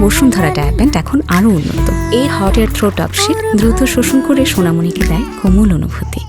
বসুন্ধরা ডায়াপেন্ট এখন আরও উন্নত। এই হট এয়ার থ্রো টপশিট দ্রুত শোষণ করে সোনামণিকে দেয় কোমল অনুভূতি।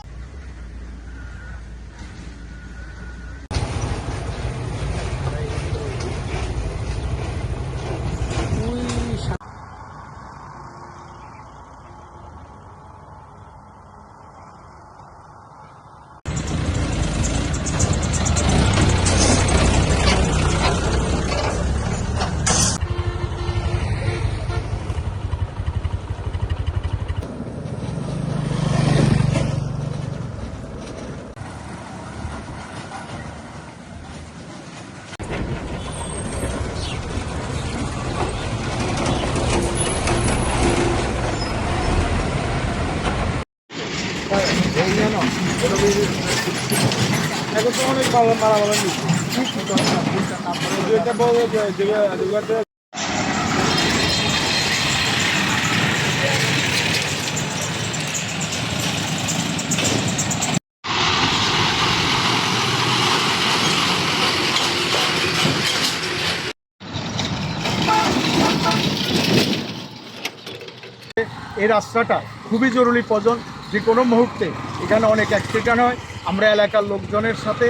এই রাস্তাটা খুবই জরুরি প্রয়োজন। যে কোনো মুহূর্তে এখানে অনেক অ্যাক্সিডেন্ট হয়। আমরা এলাকার লোকজনের সাথে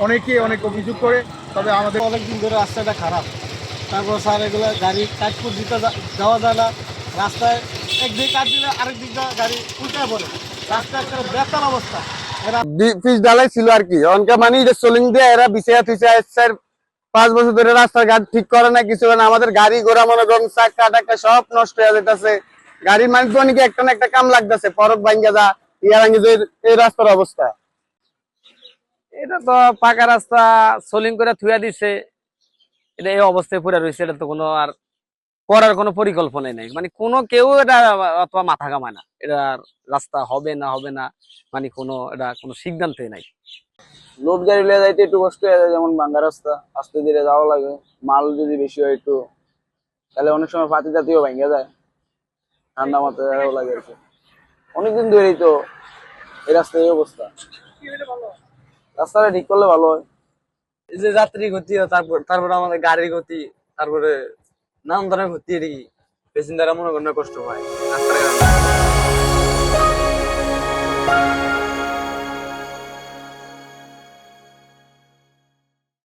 অনেকেই অনেক অভিযোগ করে, তবে আমাদের অনেকদিন ধরে রাস্তাটা খারাপ। তারপর স্যার এগুলো গাড়ি কাজপুর দিতে যাওয়া যায় না। রাস্তায় একদিকে কাজ দিলে আরেক দিক গাড়ি উল্টে পড়ে। রাস্তা একটা বেতাল অবস্থা। পিচ ঢালাই ছিল আর কি, অনকা মানে সোলিং দিয়ে এরা বিছিয়ে থুইছে। 5 বছর ধরে রাস্তার ঘাট ঠিক করে না, কিছু না। আমাদের গাড়ি ঘোড়া মনে করেন চাক্কা টাক্কা সব নষ্ট হয়ে যেতেছে। গাড়ির মানে তো অনেকে একটা না একটা কাম লাগতেছে, ফরক ভাঙ্গা যা ইয়ারাঙ্গি যে এই রাস্তার অবস্থা। এটা তো পাকা রাস্তা সোলিং করে থুয়া দিছে, এটা এই অবস্থায় পড়ে রয়েছে। এটা তো কোনো আর করার কোনো পরিকল্পনাই নাই, মানে কোনো কেউ এটা অথবা মাথা কামায় না এটা রাস্তা হবে না হবে না, মানে কোনো এটা কোনো সিদ্ধান্তই নাই। লোড গাড়ি লিয়ে যাইতে একটু কষ্ট হয়ে যায়, যেমন ভাঙ্গা রাস্তা, আস্তে ধীরে যাওয়া লাগে। মাল যদি বেশি হয় একটু, তাহলে অনেক সময় পাতি জাতীয় ভাঙ্গা যায়, ঠান্ডা মাথায় যাওয়া লাগে আর কি। অনেকদিন ধরেই তো এই রাস্তায় এই অবস্থা। রাস্তাটা ঠিক করলে ভালো হয়। এই যে যাত্রী গতি, তারপরে আমাদের গাড়ির গতি, তারপরে নানান ধরনের গতি, এটি প্যাসেঞ্জাররা মনে করেন কষ্ট পায় রাস্তার কারণে।